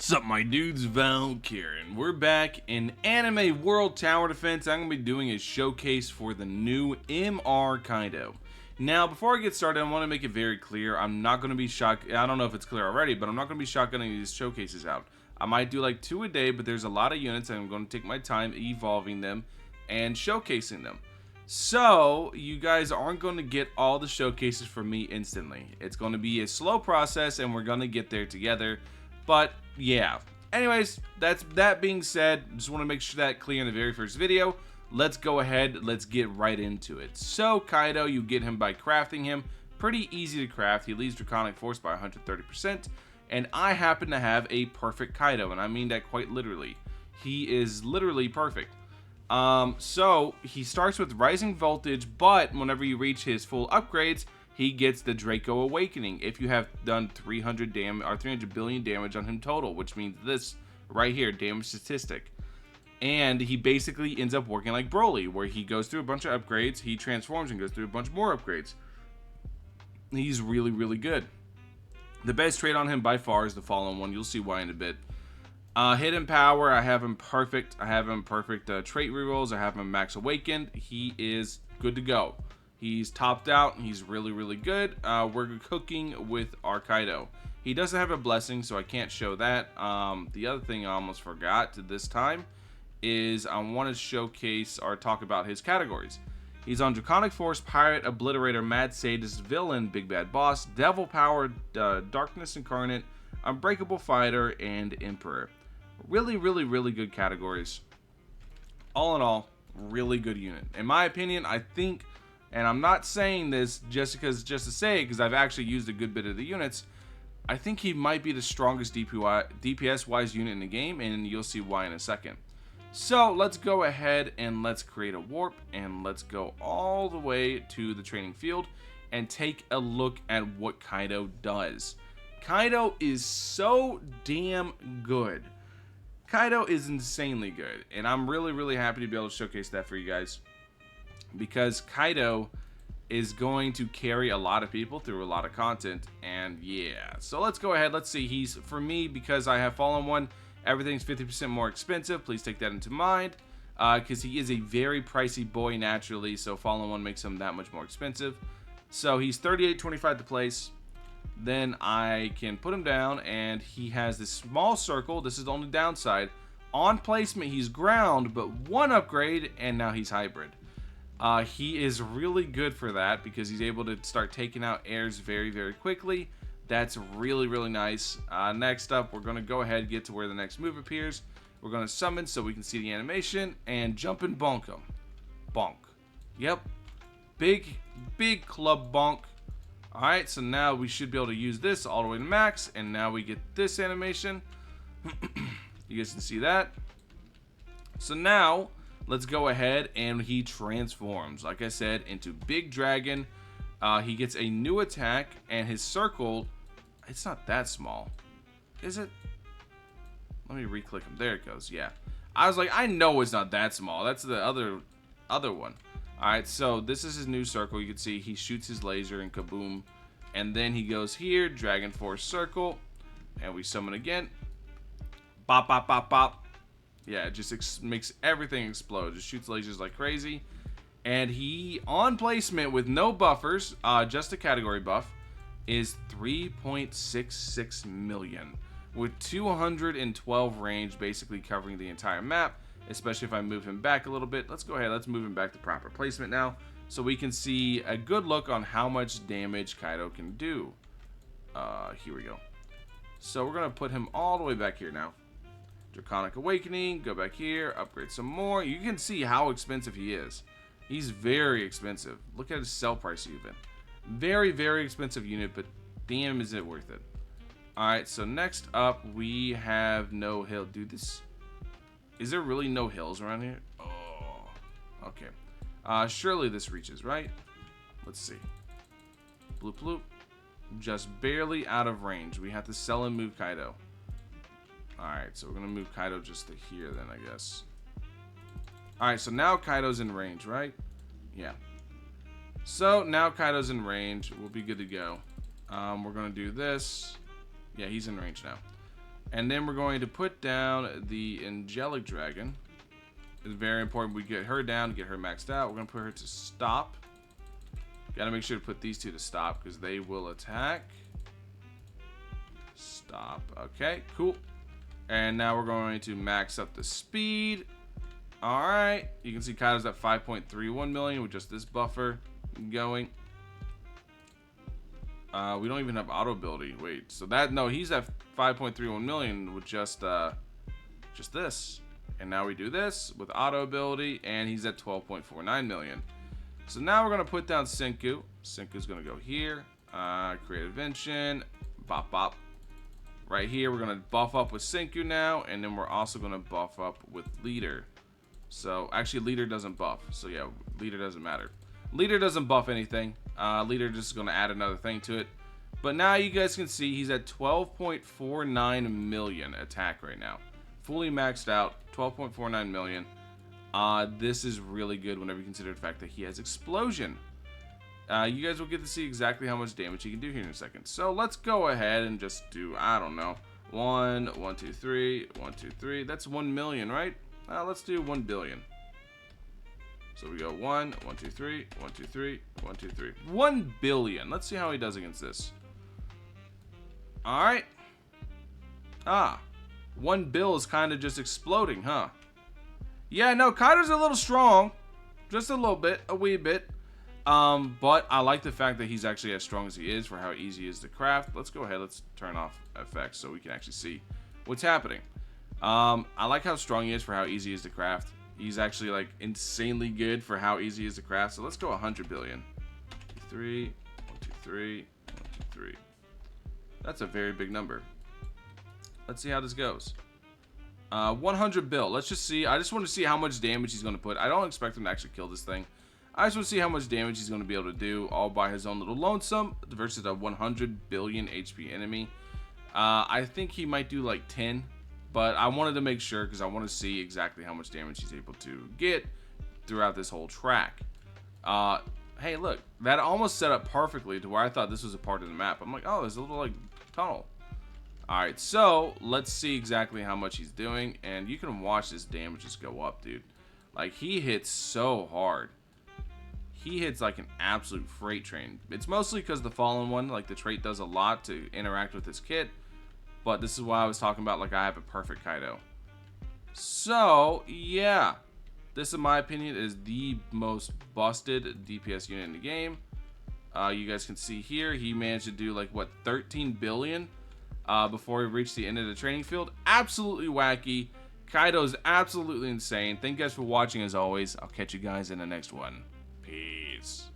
What's up, my dudes? Valkyrin. We're back in Anime World Tower Defense. I'm going to be doing a showcase for the new MR Kaido. Now, before I get started, I want to make it very clear. I'm not going to be I don't know if it's clear already, but I'm not going to be shotgunning these showcases out. I might do like 2 a day, but there's a lot of units, and I'm going to take my time evolving them and showcasing them. So, you guys aren't going to get all the showcases from me instantly. It's going to be a slow process, and we're going to get there together. But yeah, anyways, that being said, just want to make sure that clear in the very first video. Let's go ahead, let's get right into it. So Kaido, you get him by crafting him. Pretty easy to craft. He leaves Draconic Force by 130%, and I happen to have a perfect Kaido, and I mean that quite literally. He is literally perfect. So he starts with Rising Voltage, but whenever you reach his full upgrades, he gets the Draco Awakening if you have done 300 billion damage on him total, which means this right here, damage statistic. And he basically ends up working like Broly, where he goes through a bunch of upgrades, he transforms and goes through a bunch more upgrades. He's really, really good. The best trait on him by far is the Fallen one. You'll see why in a bit. Hidden Power, I have him perfect. I have him perfect trait rerolls. I have him max awakened. He is good to go. He's topped out. He's really, really good. We're cooking with our Kaido. He doesn't have a blessing, so I can't show that. The other thing I almost forgot to this time is I want to showcase or talk about his categories. He's on Draconic Force, Pirate, Obliterator, Mad Sadist, Villain, Big Bad Boss, Devil Power, Darkness Incarnate, Unbreakable Fighter, and Emperor. Really, really, really good categories. All in all, really good unit. In my opinion, I think, and I'm not saying this just to say it, because I've actually used a good bit of the units, I think he might be the strongest DPS-wise unit in the game, and you'll see why in a second. So let's go ahead and let's create a warp, and let's go all the way to the training field and take a look at what Kaido does. Kaido is so damn good. Kaido is insanely good, and I'm really, really happy to be able to showcase that for you guys, because Kaido is going to carry a lot of people through a lot of content. And yeah, so let's go ahead. Let's see. He's, for me, because I have Fallen One, everything's 50% more expensive. Please take that into mind, because he is a very pricey boy naturally, so Fallen One makes him that much more expensive. So he's 38.25 to place. Then I can put him down, and he has this small circle. This is the only downside. On placement, he's ground, but 1 upgrade, and now he's hybrid. He is really good for that, because he's able to start taking out airs very, very quickly. That's really, really nice. Next up, we're going to go ahead and get to where the next move appears. We're going to summon so we can see the animation, and jump and bonk him. Bonk. Yep. Big, big club bonk. Alright, so now we should be able to use this all the way to max, and now we get this animation. You guys can see that. So now, let's go ahead, and he transforms, like I said, into Big Dragon. He gets a new attack, and his circle, it's not that small. Is it? Let me re-click him. There it goes, yeah. I was like, I know it's not that small. That's the other one. Alright, so this is his new circle. You can see he shoots his laser and kaboom. And then he goes here, Dragon Force Circle. And we summon again. Bop, bop, bop, bop. Yeah, it just makes everything explode. Just shoots lasers like crazy. And he, on placement with no buffers, just a category buff, is 3.66 million. With 212 range, basically covering the entire map. Especially if I move him back a little bit. Let's go ahead, let's move him back to proper placement now, so we can see a good look on how much damage Kaido can do. Here we go. So we're going to put him all the way back here now. Draconic Awakening, go back here, upgrade some more. You can see how expensive he is. He's very expensive. Look at his sell price even. Very, very expensive unit, but damn is it worth it. Alright, so next up we have No Hill. Dude, this... Is there really no hills around here? Oh, okay. Surely this reaches, right? Let's see. Bloop, bloop. Just barely out of range. We have to sell and move Kaido. Alright, so we're going to move Kaido just to here then, I guess. Alright, so now Kaido's in range, right? Yeah. So now Kaido's in range. We'll be good to go. We're going to do this. Yeah, he's in range now. And then we're going to put down the Angelic Dragon. It's very important we get her down, get her maxed out. We're going to put her to stop. Gotta make sure to put these two to stop because they will attack. Stop. Okay, cool. And now we're going to max up the speed. Alright. You can see Kaido's at 5.31 million with just this buffer going. We don't even have auto ability. Wait, so that, no, he's at 5.31 million with just this. And now we do this with auto ability, and he's at 12.49 million. So now we're gonna put down Senku. Senku's gonna go here. Create invention. Bop bop. Right here, we're gonna buff up with Senku now, and then we're also gonna buff up with Leader. So actually, Leader doesn't buff. So yeah, Leader doesn't matter. Leader doesn't buff anything. Leader just is gonna add another thing to it. But now you guys can see he's at 12.49 million attack right now. Fully maxed out, 12.49 million. This is really good whenever you consider the fact that he has Explosion. You guys will get to see exactly how much damage he can do here in a second. So let's go ahead and just do, I don't know, 1, 1, 2, 3, 1, 2, 3. That's 1 million, right? Let's do 1 billion. So we go 1, 1, 2, 3, 1, 2, 3, 1, 2, 3. 1 billion. Let's see how he does against this. Alright. 1 bill is kind of just exploding, huh? Yeah, no, Kaido's a little strong. Just a little bit, a wee bit. But I like the fact that he's actually as strong as he is for how easy he is to craft. Let's go ahead, let's turn off effects so we can actually see what's happening. I like how strong he is for how easy he is to craft. He's actually like insanely good for how easy he is to craft. So let's go 100 billion. 3, 1, 2, 3, 1, 2, 3. That's a very big number. Let's see how this goes. 100 bill. Let's just see. I just want to see how much damage he's going to put. I don't expect him to actually kill this thing. I just want to see how much damage he's going to be able to do all by his own little lonesome versus a 100 billion HP enemy. I think he might do like 10, but I wanted to make sure because I want to see exactly how much damage he's able to get throughout this whole track. Hey, look, that almost set up perfectly to where I thought this was a part of the map. I'm like, oh, there's a little like tunnel. Alright, so let's see exactly how much he's doing, and you can watch this damage just go up, dude. Like, he hits so hard. He hits like an absolute freight train. It's mostly because the Fallen one, like the trait does a lot to interact with his kit, but this is why I was talking about like I have a perfect Kaido. So, yeah. This, in my opinion, is the most busted DPS unit in the game. You guys can see here, he managed to do like, what, 13 billion? Before he reached the end of the training field. Absolutely wacky. Kaido's absolutely insane. Thank you guys for watching as always. I'll catch you guys in the next one. Peace.